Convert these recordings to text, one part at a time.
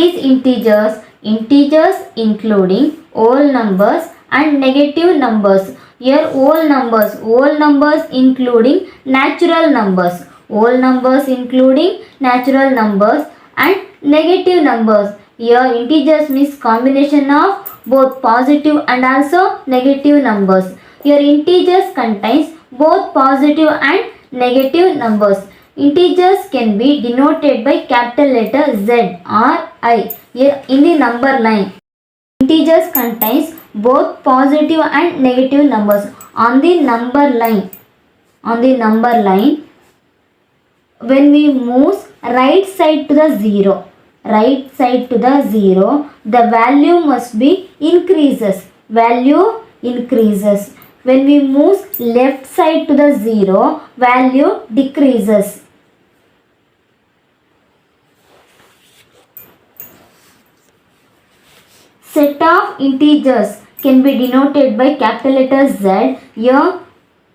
is integers? Integers including whole numbers and negative numbers. Here whole numbers including natural numbers. Whole numbers including natural numbers and negative numbers. Here integers means combination of both positive and also negative numbers. Here integers contains both positive and negative numbers. Integers can be denoted by capital letter Z or I. Here in the number line, integers contains both positive and negative numbers. On the number line, when we move right side to the zero, the value must be increases. When we move left side to the zero, value decreases. Set of integers can be denoted by capital letter Z. Here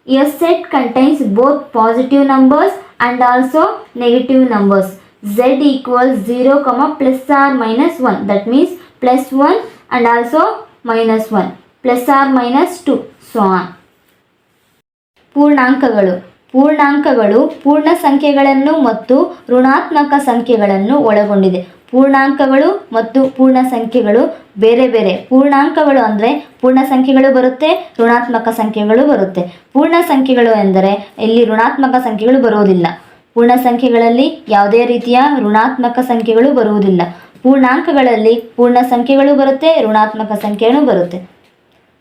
a set contains both positive numbers and also negative numbers. Z equals 0, plus or minus 1. That means plus 1 and also minus 1. Plus or minus 2. So on. ಪೂರ್ಣಾಂಕಗಳು ಪೂರ್ಣ ಸಂಖ್ಯೆಗಳನ್ನು ಮತ್ತು ಋಣಾತ್ಮಕ ಸಂಖ್ಯೆಗಳನ್ನು ಒಳಗೊಂಡಿದೆ. ಪೂರ್ಣಾಂಕಗಳು ಮತ್ತು ಪೂರ್ಣ ಸಂಖ್ಯೆಗಳು ಬೇರೆ ಬೇರೆ. ಪೂರ್ಣಾಂಕಗಳು ಅಂದರೆ ಪೂರ್ಣ ಸಂಖ್ಯೆಗಳು ಬರುತ್ತೆ, ಋಣಾತ್ಮಕ ಸಂಖ್ಯೆಗಳು ಬರುತ್ತೆ. ಪೂರ್ಣ ಸಂಖ್ಯೆಗಳು ಎಂದರೆ ಇಲ್ಲಿ ಋಣಾತ್ಮಕ ಸಂಖ್ಯೆಗಳು ಬರುವುದಿಲ್ಲ. ಪೂರ್ಣ ಸಂಖ್ಯೆಗಳಲ್ಲಿ ಯಾವುದೇ ರೀತಿಯ ಋಣಾತ್ಮಕ ಸಂಖ್ಯೆಗಳು ಬರುವುದಿಲ್ಲ. ಪೂರ್ಣಾಂಕಗಳಲ್ಲಿ ಪೂರ್ಣ ಸಂಖ್ಯೆಗಳು ಬರುತ್ತೆ, ಋಣಾತ್ಮಕ ಸಂಖ್ಯೆಗಳು ಬರುತ್ತೆ.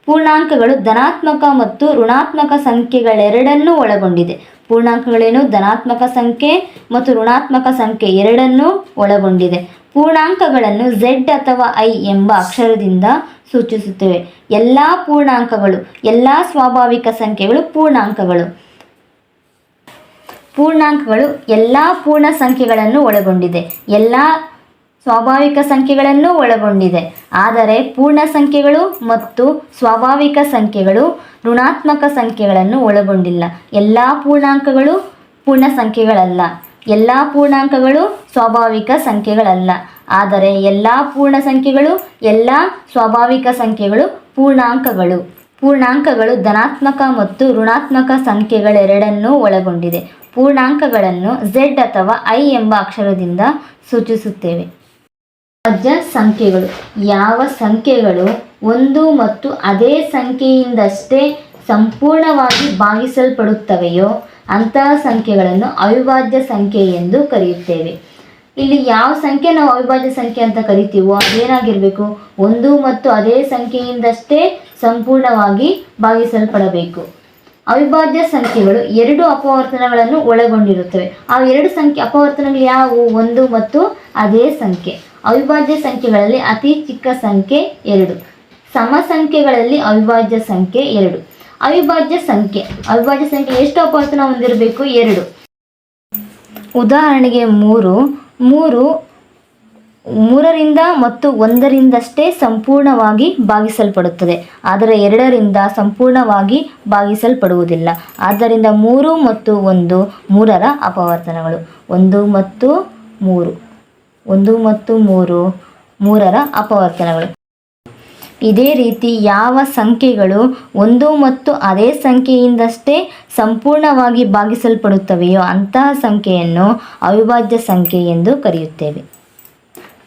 ಪೂರ್ಣಾಂಕಗಳು ಧನಾತ್ಮಕ ಮತ್ತು ಋಣಾತ್ಮಕ ಸಂಖ್ಯೆಗಳೆರಡನ್ನೂ ಒಳಗೊಂಡಿದೆ. ಪೂರ್ಣಾಂಕಗಳೇನು ಧನಾತ್ಮಕ ಸಂಖ್ಯೆ ಮತ್ತು ಋಣಾತ್ಮಕ ಸಂಖ್ಯೆ ಎರಡನ್ನೂ ಒಳಗೊಂಡಿದೆ. ಪೂರ್ಣಾಂಕಗಳನ್ನು Z ಅಥವಾ I ಎಂಬ ಅಕ್ಷರದಿಂದ ಸೂಚಿಸುತ್ತೇವೆ. ಎಲ್ಲ ಪೂರ್ಣಾಂಕಗಳು, ಎಲ್ಲ ಸ್ವಾಭಾವಿಕ ಸಂಖ್ಯೆಗಳು ಪೂರ್ಣಾಂಕಗಳು. ಪೂರ್ಣಾಂಕಗಳು ಎಲ್ಲ ಪೂರ್ಣ ಸಂಖ್ಯೆಗಳನ್ನು ಒಳಗೊಂಡಿದೆ, ಎಲ್ಲ ಸ್ವಾಭಾವಿಕ ಸಂಖ್ಯೆಗಳನ್ನು ಒಳಗೊಂಡಿದೆ. ಆದರೆ ಪೂರ್ಣ ಸಂಖ್ಯೆಗಳು ಮತ್ತು ಸ್ವಾಭಾವಿಕ ಸಂಖ್ಯೆಗಳು ಋಣಾತ್ಮಕ ಸಂಖ್ಯೆಗಳನ್ನು ಒಳಗೊಂಡಿಲ್ಲ. ಎಲ್ಲ ಪೂರ್ಣಾಂಕಗಳು ಪೂರ್ಣ ಸಂಖ್ಯೆಗಳಲ್ಲ, ಎಲ್ಲ ಪೂರ್ಣಾಂಕಗಳು ಸ್ವಾಭಾವಿಕ ಸಂಖ್ಯೆಗಳಲ್ಲ. ಆದರೆ ಎಲ್ಲ ಪೂರ್ಣ ಸಂಖ್ಯೆಗಳು, ಎಲ್ಲ ಸ್ವಾಭಾವಿಕ ಸಂಖ್ಯೆಗಳು ಪೂರ್ಣಾಂಕಗಳು. ಪೂರ್ಣಾಂಕಗಳು ಧನಾತ್ಮಕ ಮತ್ತು ಋಣಾತ್ಮಕ ಸಂಖ್ಯೆಗಳೆರಡನ್ನೂ ಒಳಗೊಂಡಿದೆ. ಪೂರ್ಣಾಂಕಗಳನ್ನು Z ಅಥವಾ I ಎಂಬ ಅಕ್ಷರದಿಂದ ಸೂಚಿಸುತ್ತೇವೆ. ಅವಿಭಾಜ್ಯ ಸಂಖ್ಯೆಗಳು. ಯಾವ ಸಂಖ್ಯೆಗಳು ಒಂದು ಮತ್ತು ಅದೇ ಸಂಖ್ಯೆಯಿಂದಷ್ಟೇ ಸಂಪೂರ್ಣವಾಗಿ ಭಾಗಿಸಲ್ಪಡುತ್ತವೆಯೋ ಅಂತಹ ಸಂಖ್ಯೆಗಳನ್ನು ಅವಿಭಾಜ್ಯ ಸಂಖ್ಯೆ ಎಂದು ಕರೆಯುತ್ತೇವೆ. ಇಲ್ಲಿ ಯಾವ ಸಂಖ್ಯೆ ನಾವು ಅವಿಭಾಜ್ಯ ಸಂಖ್ಯೆ ಅಂತ ಕರಿತೀವೋ ಅದೇನಾಗಿರಬೇಕು, ಒಂದು ಮತ್ತು ಅದೇ ಸಂಖ್ಯೆಯಿಂದಷ್ಟೇ ಸಂಪೂರ್ಣವಾಗಿ ಭಾಗಿಸಲ್ಪಡಬೇಕು. ಅವಿಭಾಜ್ಯ ಸಂಖ್ಯೆಗಳು ಎರಡು ಅಪವರ್ತನಗಳನ್ನು ಒಳಗೊಂಡಿರುತ್ತವೆ. ಆ ಎರಡು ಅಪವರ್ತನಗಳು ಯಾವುವು? ಒಂದು ಮತ್ತು ಅದೇ ಸಂಖ್ಯೆ. ಅವಿಭಾಜ್ಯ ಸಂಖ್ಯೆಗಳಲ್ಲಿ ಅತಿ ಚಿಕ್ಕ ಸಂಖ್ಯೆ 2. ಸಮ ಸಂಖ್ಯೆಗಳಲ್ಲಿ ಅವಿಭಾಜ್ಯ ಸಂಖ್ಯೆ 2. ಅವಿಭಾಜ್ಯ ಸಂಖ್ಯೆ ಎಷ್ಟು ಅಪವರ್ತನ ಹೊಂದಿರಬೇಕು? 2. ಉದಾಹರಣೆಗೆ 3ರಿಂದ ಮತ್ತು 1ರಿಂದಷ್ಟೇ ಸಂಪೂರ್ಣವಾಗಿ ಭಾಗಿಸಲ್ಪಡುತ್ತದೆ, ಆದರೆ 2ರಿಂದ ಸಂಪೂರ್ಣವಾಗಿ ಭಾಗಿಸಲ್ಪಡುವುದಿಲ್ಲ. ಆದ್ದರಿಂದ 3 ಮತ್ತು 1 3ರ ಅಪವರ್ತನಗಳು. 1 ಮತ್ತು 3 3ರ ಅಪವರ್ತನಗಳು. ಇದೇ ರೀತಿ ಯಾವ ಸಂಖ್ಯೆಗಳು ಒಂದು ಮತ್ತು ಅದೇ ಸಂಖ್ಯೆಯಿಂದಷ್ಟೇ ಸಂಪೂರ್ಣವಾಗಿ ಭಾಗಿಸಲ್ಪಡುತ್ತವೆಯೋ ಅಂತಹ ಸಂಖ್ಯೆಯನ್ನು ಅವಿಭಾಜ್ಯ ಸಂಖ್ಯೆ ಎಂದು ಕರೆಯುತ್ತೇವೆ.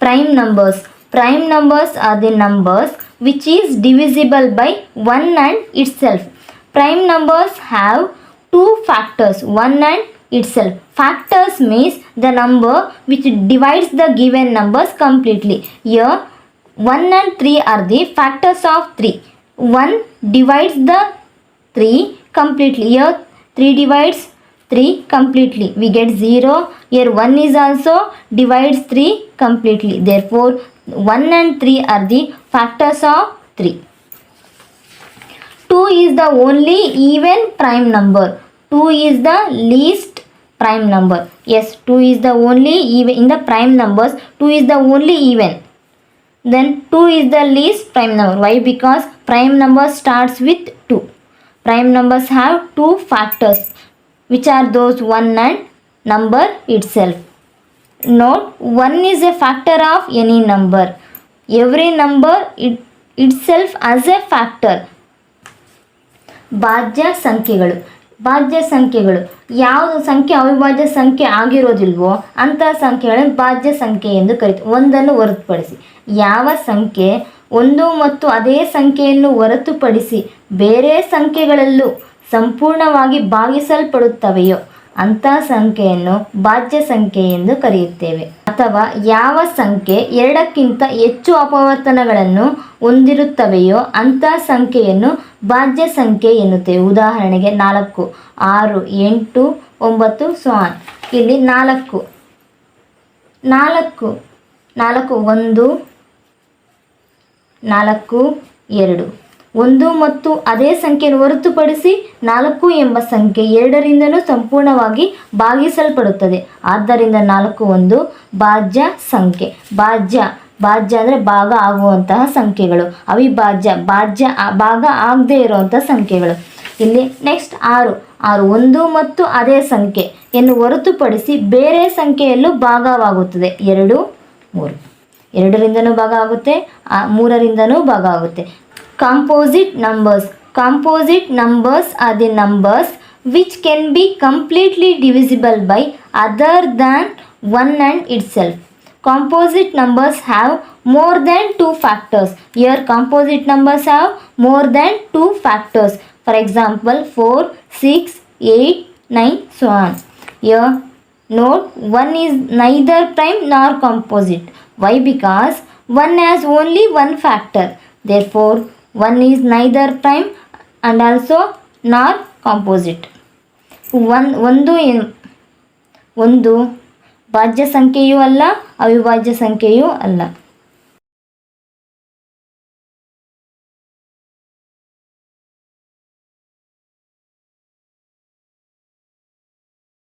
Prime numbers. Prime numbers are the numbers which is divisible by 1 and itself. Prime numbers have two factors, 1 and itself. Factors means the number which divides the given numbers completely. Here 1 and 3 are the factors of 3. 1 divides the 3 completely. Here 3 divides 3 completely. We get 0. Here 1 is also divides 3 completely. Therefore 1 and 3 are the factors of 3. 2 is the only even prime number. 2 is the least prime number. Yes, 2 is the only even in the prime numbers. 2 is the only even. Then 2 is the least prime number. Why? Because prime number starts with 2. Prime numbers have two factors, which are those 1 and number itself. Note, 1 is a factor of any number. Every number itself as a factor. ಭಾಜ್ಯ ಸಂಖ್ಯೆಗಳು. ಭಾಜ್ಯ ಸಂಖ್ಯೆಗಳು ಯಾವುದು ಸಂಖ್ಯೆ ಅವಿಭಾಜ್ಯ ಸಂಖ್ಯೆ ಆಗಿರೋದಿಲ್ವೋ ಅಂತಹ ಸಂಖ್ಯೆಗಳನ್ನು ಭಾಜ್ಯ ಸಂಖ್ಯೆ ಎಂದು ಕರೀತಾರೆ. ಒಂದನ್ನು ಹೊರತುಪಡಿಸಿ ಯಾವ ಸಂಖ್ಯೆ ಒಂದು ಮತ್ತು ಅದೇ ಸಂಖ್ಯೆಯನ್ನು ಹೊರತುಪಡಿಸಿ ಬೇರೆ ಸಂಖ್ಯೆಗಳಲ್ಲೂ ಸಂಪೂರ್ಣವಾಗಿ ಭಾಗಿಸಲ್ಪಡುತ್ತವೆಯೋ ಅಂಥ ಸಂಖ್ಯೆಯನ್ನು ಭಾಜ್ಯ ಸಂಖ್ಯೆ ಎಂದು ಕರೆಯುತ್ತೇವೆ. ಅಥವಾ ಯಾವ ಸಂಖ್ಯೆ ಎರಡಕ್ಕಿಂತ ಹೆಚ್ಚು ಅಪವರ್ತನಗಳನ್ನು ಹೊಂದಿರುತ್ತವೆಯೋ ಅಂಥ ಸಂಖ್ಯೆಯನ್ನು ಭಾಜ್ಯ ಸಂಖ್ಯೆ ಎನ್ನುತ್ತೇವೆ. ಉದಾಹರಣೆಗೆ 4, 6, 8, 9 ಸೊ ಆನ್. ಇಲ್ಲಿ 4 1, 4, 2 ಒಂದು ಮತ್ತು ಅದೇ ಸಂಖ್ಯೆಯನ್ನು ಹೊರತುಪಡಿಸಿ 4 ಎಂಬ ಸಂಖ್ಯೆ ಎರಡರಿಂದಲೂ ಸಂಪೂರ್ಣವಾಗಿ ಭಾಗಿಸಲ್ಪಡುತ್ತದೆ. ಆದ್ದರಿಂದ 4 ಒಂದು ಭಾಜ್ಯ ಸಂಖ್ಯೆ. ಭಾಜ್ಯ ಅಂದರೆ ಭಾಗ ಆಗುವಂತಹ ಸಂಖ್ಯೆಗಳು. ಅವಿಭಾಜ್ಯ ಭಾಗ ಆಗದೇ ಇರುವಂತಹ ಸಂಖ್ಯೆಗಳು. ಇಲ್ಲಿ ನೆಕ್ಸ್ಟ್ 6 ಒಂದು ಮತ್ತು ಅದೇ ಸಂಖ್ಯೆಯನ್ನು ಹೊರತುಪಡಿಸಿ ಬೇರೆ ಸಂಖ್ಯೆಯಲ್ಲೂ ಭಾಗವಾಗುತ್ತದೆ. 2, 3 ಎರಡರಿಂದನೂ ಭಾಗ ಆಗುತ್ತೆ, 3ರಿಂದನೂ ಭಾಗ ಆಗುತ್ತೆ. Composite numbers are the numbers which can be completely divisible by other than 1 and itself. Composite numbers have more than 2 factors. Here composite numbers have more than 2 factors. For example 4, 6, 8, 9 so on. Here note, 1 is neither prime nor composite. Why? Because 1 has only one factor. Therefore 1 is neither prime and also nor composite. ಒಂದು ಭಾಜ್ಯ ಸಂಖ್ಯೆಯೂ ಅಲ್ಲ, ಅವಿಭಾಜ್ಯ ಸಂಖ್ಯೆಯೂ ಅಲ್ಲ.